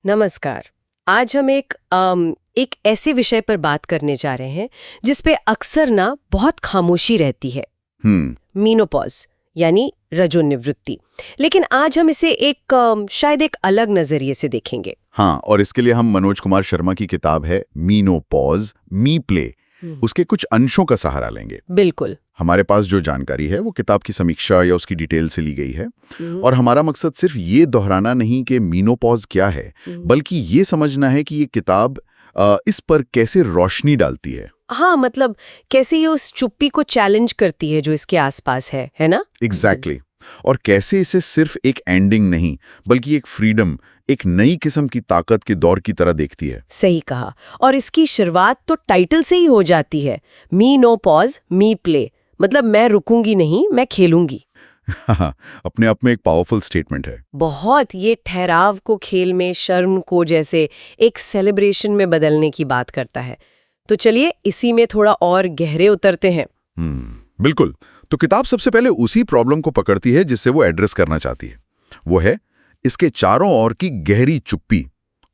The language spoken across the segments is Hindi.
नमस्कार। आज हम एक ऐसे विषय पर बात करने जा रहे हैं जिस पे अक्सर ना बहुत खामोशी रहती है। मीनोपॉज यानी रजोनिवृत्ति। लेकिन आज हम इसे शायद एक अलग नजरिए से देखेंगे। हाँ, और इसके लिए हम मनोज कुमार शर्मा की किताब है मीनोपॉज मी प्ले, उसके कुछ अंशों का सहारा लेंगे। बिल्कुल। हमारे पास जो जानकारी है वो किताब की समीक्षा या उसकी डिटेल से ली गई है, और हमारा मकसद सिर्फ ये दोहराना नहीं कि मीनोपॉज क्या है, बल्कि ये समझना है कि ये किताब इस पर कैसे रोशनी डालती है। हाँ, मतलब कैसे ये उस चुप्पी को चैलेंज करती है जो इसके आसपास है ना? एग्जैक्टली। और कैसे इसे सिर्फ एक एंडिंग नहीं बल्कि एक फ्रीडम, एक नई किस्म की ताकत के दौर की तरह देखती है। सही कहा। और इसकी शुरुआत तो टाइटल से ही हो जाती है, मी नो पॉज मी प्ले, मतलब मैं रुकूंगी नहीं, मैं खेलूंगी। अपने आप में एक पावरफुल स्टेटमेंट है। बहुत। ये ठहराव को खेल में, शर्म को जैसे एक सेलिब्रेशन में बदलने की बात करता है। तो चलिए इसी में थोड़ा और गहरे उतरते हैं। बिल्कुल। तो किताब सबसे पहले उसी प्रॉब्लम को पकड़ती है जिससे वो एड्रेस करना चाहती है। वो है इसके चारों ओर की गहरी चुप्पी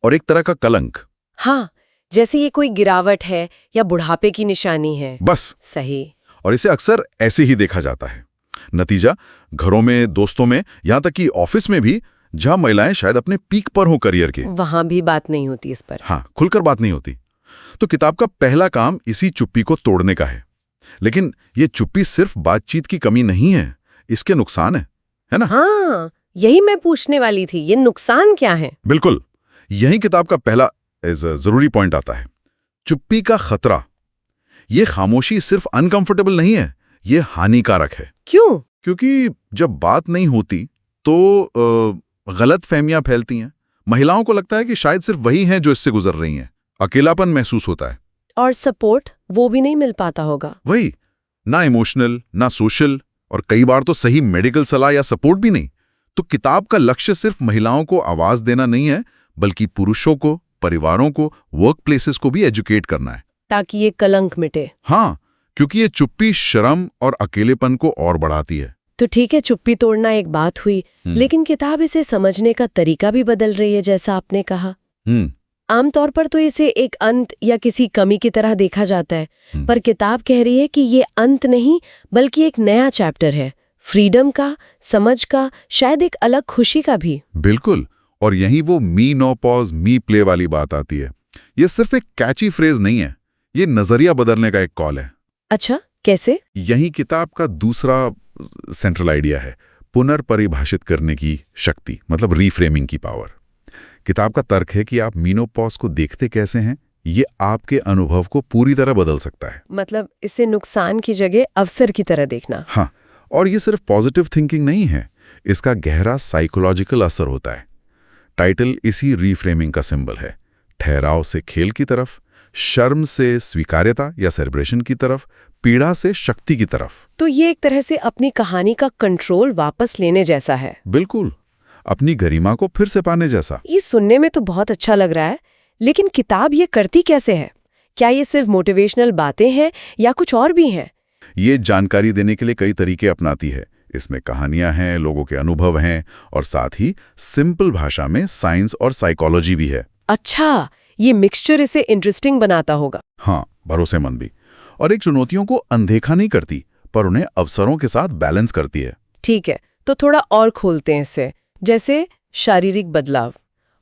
और एक तरह का कलंक। हाँ, जैसे ये कोई गिरावट है या बुढ़ापे की निशानी है। बस सही। और इसे अक्सर ऐसे ही देखा जाता है। नतीजा, घरों में, दोस्तों में, यहां तक कि ऑफिस में भी, जहां महिलाएं शायद अपने पीक पर हो करियर के, वहां भी बात नहीं होती इस पर। हाँ, खुलकर बात नहीं होती। तो किताब का पहला काम इसी चुप्पी को तोड़ने का है। लेकिन ये चुप्पी सिर्फ बातचीत की कमी नहीं है, इसके नुकसान है ना? हाँ, यही मैं पूछने वाली थी, ये नुकसान क्या है? बिल्कुल, यही किताब का पहला जरूरी पॉइंट आता है। चुप्पी का खतरा। ये खामोशी सिर्फ अनकंफर्टेबल नहीं है, ये हानिकारक है। क्यों? क्योंकि जब बात नहीं होती तो गलत फहमियां फैलती हैं। महिलाओं को लगता है कि शायद सिर्फ वही हैं जो इससे गुजर रही हैं। अकेलापन महसूस होता है। और सपोर्ट वो भी नहीं मिल पाता होगा। वही, ना इमोशनल, ना सोशल, और कई बार तो सही मेडिकल सलाह या सपोर्ट भी नहीं। तो किताब का लक्ष्य सिर्फ महिलाओं को आवाज देना नहीं है, बल्कि पुरुषों को, परिवारों को, वर्क प्लेसेस को भी एजुकेट करना है, ताकि ये कलंक मिटे। हाँ, क्योंकि ये चुप्पी शर्म और अकेलेपन को और बढ़ाती है। तो ठीक है, चुप्पी तोड़ना एक बात हुई, लेकिन किताब इसे समझने का तरीका भी बदल रही है, जैसा आपने कहा। आमतौर पर तो इसे एक अंत या किसी कमी की तरह देखा जाता है, पर किताब कह रही है कि ये अंत नहीं बल्कि एक नया चैप्टर है, फ्रीडम का, समझ का, शायद एक अलग खुशी का भी। बिल्कुल। और यही वो मी नो पॉज मी प्ले वाली बात आती है। ये सिर्फ एक कैची फ्रेज नहीं है, ये नजरिया बदलने का एक कॉल है। अच्छा, कैसे? यही किताब का दूसरा सेंट्रल आइडिया है, पुनर्परिभाषित करने की शक्ति, मतलब रीफ्रेमिंग की पावर। किताब का तर्क है कि आप मीनोपॉज को देखते कैसे हैं, ये आपके अनुभव को पूरी तरह बदल सकता है। मतलब इसे नुकसान की जगह अवसर की तरह देखना। हाँ, और ये सिर्फ पॉजिटिव थिंकिंग नहीं है, इसका गहरा साइकोलॉजिकल असर होता है। टाइटल इसी रीफ्रेमिंग का सिंबल है। ठहराव से खेल की तरफ, शर्म से स्वीकार्यता या सेलिब्रेशन की तरफ, पीड़ा से शक्ति की तरफ। तो ये एक तरह से अपनी कहानी का कंट्रोल वापस लेने जैसा है। बिल्कुल, अपनी गरिमा को फिर से पाने जैसा। ये सुनने में तो बहुत अच्छा लग रहा है, लेकिन किताब ये करती कैसे है? क्या ये सिर्फ मोटिवेशनल बातें हैं या कुछ और भी हैं? ये जानकारी देने के लिए कई तरीके अपनाती है। इसमें कहानियां हैं, लोगों के अनुभव हैं, और साथ ही सिंपल भाषा में साइंस और साइकोलॉजी भी है। अच्छा, ये मिक्सचर इसे इंटरेस्टिंग बनाता होगा। हाँ, भरोसेमंद भी। और एक चुनौतियों को अनदेखा नहीं करती, पर उन्हें अवसरों के साथ बैलेंस करती है। ठीक है, तो थोड़ा और खोलते हैं इसे। जैसे शारीरिक बदलाव,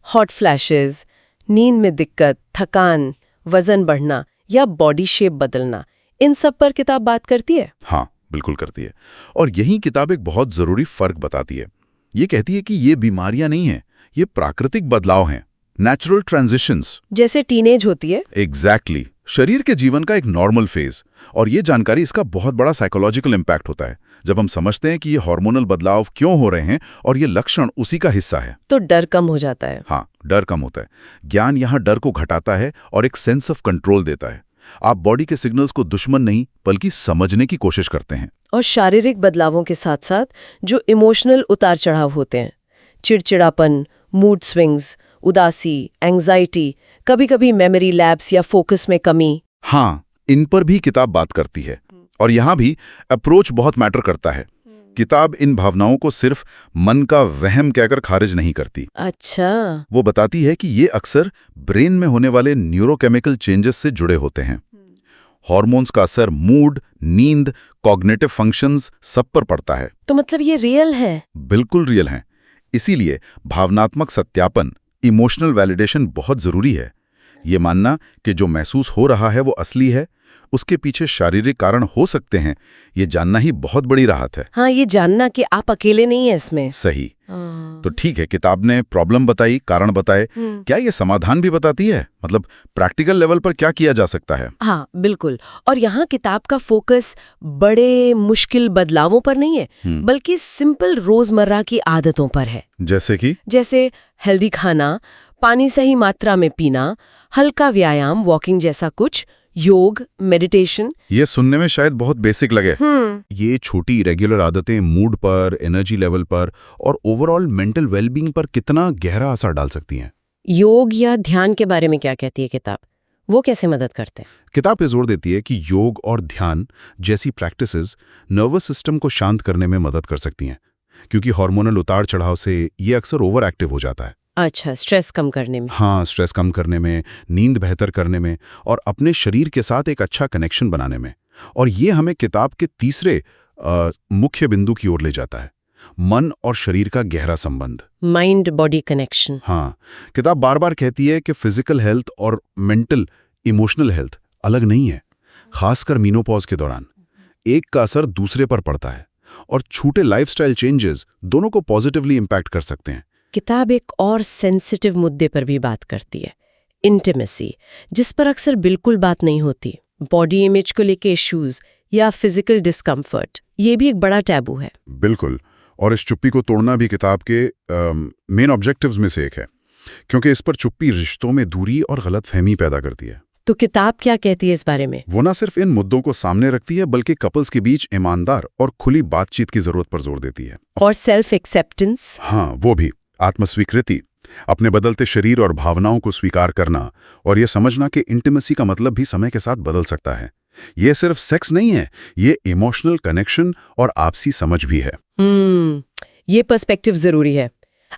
हॉट फ्लैशेस, नींद में दिक्कत, थकान, वजन बढ़ना या बॉडी शेप बदलना, इन सब पर किताब बात करती है। हाँ, बिल्कुल करती है। और यही किताब एक बहुत जरूरी फर्क बताती है। ये कहती है कि ये बीमारियां नहीं हैं, ये प्राकृतिक बदलाव हैं, नेचुरल ट्रांजिशंस। जैसे टीनेज होती है। एग्जैक्टली, शरीर के जीवन का एक नॉर्मल फेज। और ये जानकारी, इसका बहुत बड़ा साइकोलॉजिकल इम्पैक्ट होता है जब हम समझते हैं कि ये हार्मोनल बदलाव क्यों हो रहे हैं और ये लक्षण उसी का हिस्सा है। तो डर कम हो जाता है। हाँ, डर कम होता है। ज्ञान यहाँ डर को घटाता है और एक सेंस ऑफ कंट्रोल देता है। आप बॉडी के सिग्नल्स को दुश्मन नहीं बल्कि समझने की कोशिश करते हैं। और शारीरिक बदलावों के साथ साथ जो इमोशनल उतार चढ़ाव होते हैं, चिड़चिड़ापन, मूड स्विंग्स, उदासी, एंग्जाइटी, कभी-कभी मेमोरी लैप्स या फोकस में कमी, हाँ, इन पर भी किताब बात करती है। और यहाँ भी अप्रोच बहुत मैटर करता है। किताब इन भावनाओं को सिर्फ मन का वहम कहकर खारिज नहीं करती। अच्छा। वो बताती है कि ये अक्सर ब्रेन में होने वाले न्यूरोकेमिकल चेंजेस से जुड़े होते हैं। हॉर्मोन्स का असर मूड, नींद, कॉग्निटिव फंक्शंस सब पर पड़ता है। तो मतलब ये रियल है? बिल्कुल रियल है। इसीलिए भावनात्मक सत्यापन, इमोशनल वैलिडेशन बहुत जरूरी है। ये मानना कि जो महसूस हो रहा है वो असली है, उसके पीछे शारीरिक कारण हो सकते हैं, ये जानना ही बहुत बड़ी राहत है। हाँ, ये जानना कि आप अकेले नहीं है इसमें। सही। तो ठीक है, किताब ने प्रॉब्लम बताई, कारण बताए, क्या ये समाधान भी बताती है? मतलब प्रैक्टिकल लेवल पर क्या किया जा सकता है? हाँ बिल्कुल। और यहाँ किताब का फोकस बड़े मुश्किल बदलावों पर नहीं है, बल्कि सिंपल रोजमर्रा की आदतों पर है। जैसे हेल्दी खाना, पानी सही मात्रा में पीना, हल्का व्यायाम, वॉकिंग जैसा कुछ, योग, मेडिटेशन। ये सुनने में शायद बहुत बेसिक लगे। ये छोटी रेगुलर आदतें मूड पर, एनर्जी लेवल पर और ओवरऑल मेंटल वेलबींग पर कितना गहरा असर डाल सकती हैं। योग या ध्यान के बारे में क्या कहती है किताब? वो कैसे मदद करते हैं? किताब पे जोर देती है कि योग और ध्यान जैसी प्रैक्टिसेस नर्वस सिस्टम को शांत करने में मदद कर सकती हैं, क्योंकि हार्मोनल उतार चढ़ाव से ये अक्सर ओवर एक्टिव हो जाता है। अच्छा, स्ट्रेस कम करने में? हाँ, स्ट्रेस कम करने में, नींद बेहतर करने में और अपने शरीर के साथ एक अच्छा कनेक्शन बनाने में। और ये हमें किताब के तीसरे मुख्य बिंदु की ओर ले जाता है, मन और शरीर का गहरा संबंध, माइंड बॉडी कनेक्शन। हाँ, किताब बार बार कहती है कि फिजिकल हेल्थ और मेंटल इमोशनल हेल्थ अलग नहीं है। खासकर मीनोपॉज के दौरान एक का असर दूसरे पर पड़ता है और छोटे लाइफस्टाइल चेंजेस दोनों को पॉजिटिवली इंपैक्ट कर सकते हैं। किताब एक और सेंसिटिव मुद्दे पर भी बात करती है, इंटीमेसी, जिस पर अक्सर बिल्कुल बात नहीं होती। बॉडी इमेज को लेके इश्यूज या फिजिकल डिस्कम्फर्ट, ये भी एक बड़ा टैबू है। बिल्कुल, और इस चुप्पी को तोड़ना भी किताब के मेन ऑब्जेक्टिव्स में से एक है, क्योंकि इस पर चुप्पी रिश्तों में दूरी और गलतफहमी पैदा करती है। तो किताब क्या कहती है इस बारे में? वो ना सिर्फ इन मुद्दों को सामने रखती है, बल्कि कपल्स के बीच ईमानदार और खुली बातचीत की जरूरत पर जोर देती है। और सेल्फ एक्सेप्टेंस? हाँ, वो भी। आत्मस्वीकृति, अपने बदलते शरीर और भावनाओं को स्वीकार करना और ये समझना कि इंटीमेसी का मतलब भी समय के साथ बदल सकता है। ये सिर्फ सेक्स नहीं है, ये इमोशनल कनेक्शन और आपसी समझ भी है। ये पर्सपेक्टिव जरूरी है।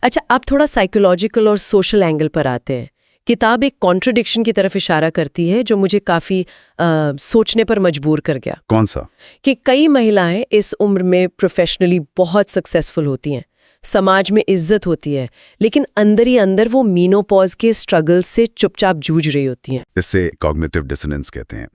अच्छा, अब थोड़ा साइकोलॉजिकल और सोशल एंगल पर आते हैं। किताब एक कॉन्ट्रडिक्शन की तरफ इशारा करती है जो मुझे काफी सोचने पर मजबूर कर गया। कौन सा? कि कई महिलाएं इस उम्र में प्रोफेशनली बहुत सक्सेसफुल होती हैं, समाज में इज्जत होती है, लेकिन अंदर ही अंदर वो मीनोपॉज के स्ट्रगल से चुपचाप जूझ रही होती हैं। इसे कॉग्निटिव डिसोनेंस कहते हैं,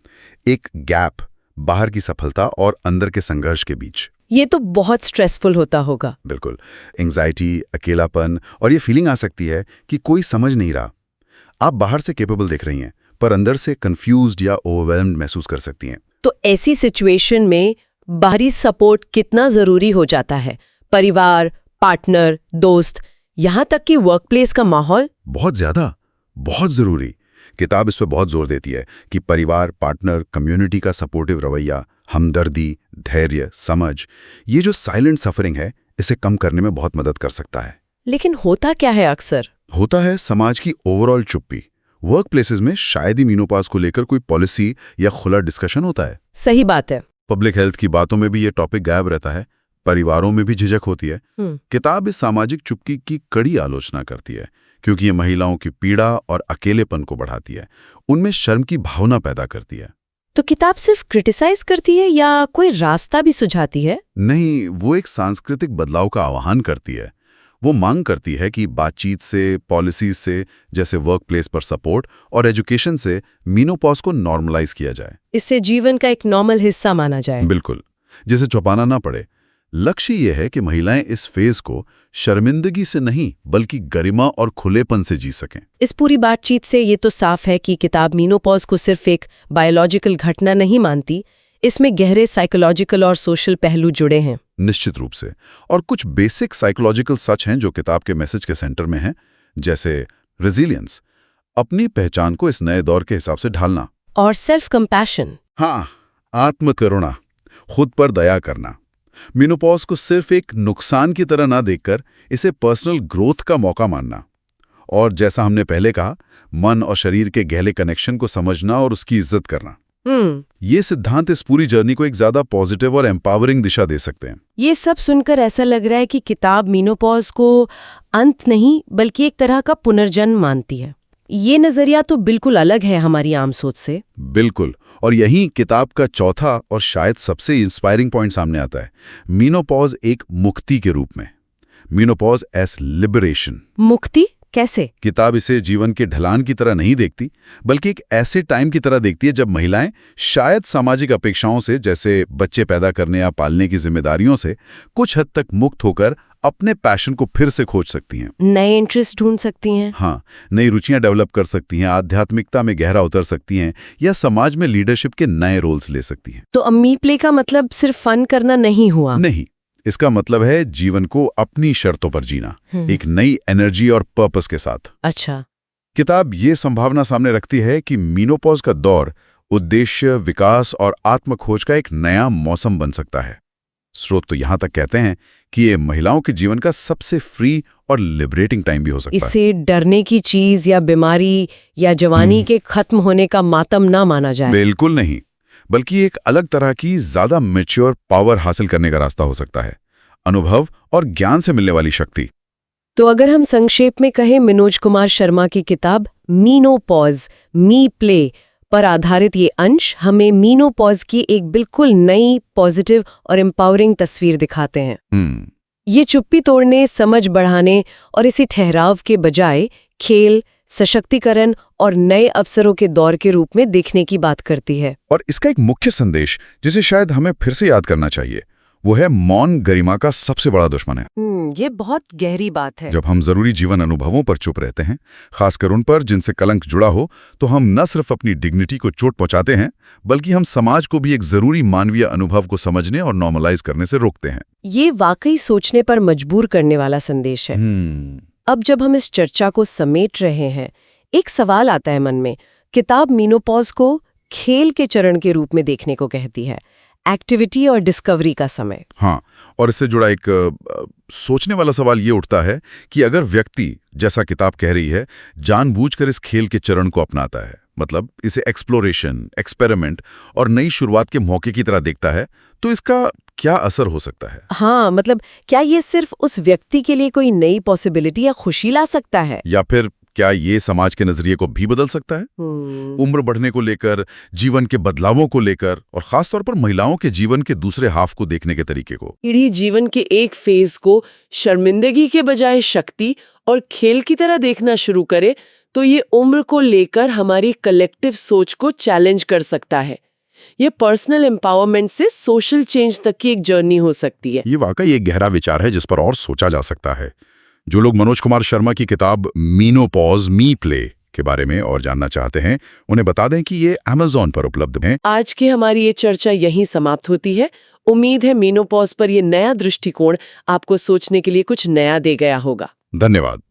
एक गैप बाहर की सफलता और अंदर के संघर्ष के बीच। ये तो बहुत स्ट्रेसफुल होता होगा। बिल्कुल, एंजाइटी, अकेलापन और ये फीलिंग आ सकती है कि कोई समझ नहीं रहा। आप बाहर से कैपेबल दिख रही हैं, पर अंदर से कंफ्यूज्ड या ओवरवेल्म्ड महसूस कर सकती हैं। तो ऐसी सिचुएशन में बाहरी सपोर्ट कितना जरूरी हो जाता है? परिवार, पार्टनर, दोस्त, यहाँ तक कि वर्कप्लेस का माहौल? बहुत ज्यादा, बहुत जरूरी। किताब इस पर बहुत जोर देती है कि परिवार, पार्टनर, कम्युनिटी का सपोर्टिव रवैया, हमदर्दी, धैर्य, समझ, ये जो साइलेंट सफरिंग है, इसे कम करने में बहुत मदद कर सकता है। लेकिन होता क्या है अक्सर? होता है समाज की ओवरऑल चुप्पी। वर्क प्लेसेस में शायद ही मीनोपॉज को लेकर कोई पॉलिसी या खुला डिस्कशन होता है। सही बात है। पब्लिक हेल्थ की बातों में भी ये टॉपिक गायब रहता है, परिवारों में भी झिझक होती है। किताब इस सामाजिक चुप्पी की कड़ी आलोचना करती है, क्योंकि ये महिलाओं की पीड़ा और अकेलेपन को बढ़ाती है, उनमें शर्म की भावना पैदा करती है। तो किताब सिर्फ क्रिटिसाइज करती है या कोई रास्ता भी सुझाती है? नहीं, वो एक सांस्कृतिक बदलाव का आह्वान करती है। वो मांग करती है कि बातचीत से, पॉलिसीज से, जैसे वर्क प्लेस पर सपोर्ट और एजुकेशन से मीनोपॉज को नॉर्मलाइज किया जाए। इससे जीवन का एक नॉर्मल हिस्सा माना जाए। बिल्कुल, जिसे छुपाना ना पड़े। लक्ष्य ये है कि महिलाएं इस फेज को शर्मिंदगी से नहीं, बल्कि गरिमा और खुलेपन से जी सकें। इस पूरी बातचीत से ये तो साफ है कि किताब मीनोपॉज को सिर्फ एक बायोलॉजिकल घटना नहीं मानती, इसमें गहरे साइकोलॉजिकल और सोशल पहलू जुड़े हैं। निश्चित रूप से। और कुछ बेसिक साइकोलॉजिकल सच हैं जो किताब के मैसेज के सेंटर में हैं, जैसे रेजिलियंस, अपनी पहचान को इस नए दौर के हिसाब से ढालना, और सेल्फ कंपैशन, हाँ, आत्मकरुणा, खुद पर दया करना। मीनोपॉज को सिर्फ एक नुकसान की तरह ना देखकर इसे पर्सनल ग्रोथ का मौका मानना। और जैसा हमने पहले कहा, मन और शरीर के गहरे कनेक्शन को समझना और उसकी इज्जत करना। ये सिद्धांत इस पूरी जर्नी को एक ज्यादा पॉजिटिव और एम्पावरिंग दिशा दे सकते हैं। ये सब सुनकर ऐसा लग रहा है कि किताब मीनोपॉज को अंत नहीं बल्कि एक तरह का पुनर्जन्म मानती है। ये नजरिया तो बिल्कुल अलग है हमारी आम सोच से। बिल्कुल, और यही किताब का चौथा और शायद सबसे इंस्पायरिंग पॉइंट सामने आता है, मीनोपॉज एक मुक्ति के रूप में। Menopause as liberation. मुक्ति कैसे? किताब इसे जीवन के ढलान की तरह नहीं देखती, बल्कि एक ऐसे टाइम की तरह देखती है जब महिलाएं शायद सामाजिक अपेक्षाओं से, जैसे बच्चे पैदा करने या पालने की जिम्मेदारियों से कुछ हद तक मुक्त होकर अपने पैशन को फिर से खोज सकती हैं, नए इंटरेस्ट ढूंढ सकती हैं। हाँ, नई रुचियां डेवलप कर सकती हैं, आध्यात्मिकता में गहरा उतर सकती हैं या समाज में लीडरशिप के नए रोल्स ले सकती हैं। तो मी प्ले का मतलब सिर्फ फन करना नहीं हुआ? नहीं, इसका मतलब है जीवन को अपनी शर्तों पर जीना, एक नई एनर्जी और पर्पस के साथ। अच्छा। किताब ये संभावना सामने रखती है कि मीनोपॉज का दौर उद्देश्य, विकास और आत्मखोज का एक नया मौसम बन सकता है। स्रोत तो यहां तक कहते हैं कि ये महिलाओं के जीवन का सबसे फ्री और लिबरेटिंग टाइम भी हो सकता है। इसे डरने की चीज या बीमारी या जवानी के खत्म होने का मातम ना माना जाए। बिल्कुल नहीं, बल्कि एक अलग तरह की ज्यादा मैच्योर पावर हासिल करने का रास्ता हो सकता है, अनुभव और ज्ञान से मिलने वाली शक्ति। तो अगर हम संक्षेप में कहें, मनोज कुमार शर्मा की किताब मीनोपॉज मी प्ले पर आधारित ये अंश हमें मीनोपॉज की एक बिल्कुल नई, पॉजिटिव और एम्पावरिंग तस्वीर दिखाते हैं। ये चुप्पी तोड़ने, समझ बढ़ाने और इसी ठहराव के बजाय खेल, सशक्तिकरण और नए अवसरों के दौर के रूप में देखने की बात करती है। और इसका एक मुख्य संदेश जिसे शायद हमें फिर से याद करना चाहिए, वो है मौन गरिमा का सबसे बड़ा दुश्मन है। ये बहुत गहरी बात है। जब हम जरूरी जीवन अनुभवों पर चुप रहते हैं, खासकर उन पर जिनसे कलंक जुड़ा हो, तो हम न सिर्फ अपनी डिग्निटी को चोट पहुंचाते हैं, बल्कि हम समाज को भी एक जरूरी मानवीय अनुभव को समझने और नॉर्मलाइज करने से रोकते हैं। ये वाकई सोचने पर मजबूर करने वाला संदेश है। अब जब हम इस चर्चा को समेट रहे हैं, एक सवाल आता है मन में। किताब मीनोपॉज को खेल के चरण के रूप में देखने को कहती है, एक्टिविटी और डिस्कवरी का समय। हाँ, और इससे जुड़ा एक सोचने वाला सवाल ये उठता है कि अगर व्यक्ति, जैसा किताब कह रही है, जानबूझकर इस खेल के चरण को अपनाता है, मतलब इसे एक्सप्लोरेशन, एक्सपेरिमेंट और नई शुरुआत के मौके की तरह देखता है, तो इसका क्या असर हो सकता है? हाँ, मतलब क्या ये सिर्फ उस व्यक्ति के लिए कोई नई पॉसिबिलिटी या खुशी ला सकता है, या फिर क्या ये समाज के नजरिए को भी बदल सकता है? उम्र बढ़ने को लेकर, जीवन के बदलावों को लेकर, और खासतौर पर महिलाओं के जीवन के दूसरे हाफ को देखने के तरीके को। पीढ़ी जीवन के एक फेज को शर्मिंदगी के बजाय शक्ति और खेल की तरह देखना शुरू करे, तो ये उम्र को लेकर हमारी कलेक्टिव सोच को चैलेंज कर सकता है। ये पर्सनल एम्पावरमेंट से सोशल चेंज तक की एक जर्नी हो सकती है। ये वाकई एक गहरा विचार है जिस पर और सोचा जा सकता है। जो लोग मनोज कुमार शर्मा की किताब मीनोपॉज मी प्ले के बारे में और जानना चाहते हैं, उन्हें बता दें कि ये Amazon पर उपलब्ध है। आज की हमारी ये चर्चा यहीं समाप्त होती है। उम्मीद है मीनोपॉज पर ये नया दृष्टिकोण आपको सोचने के लिए कुछ नया दे गया होगा। धन्यवाद।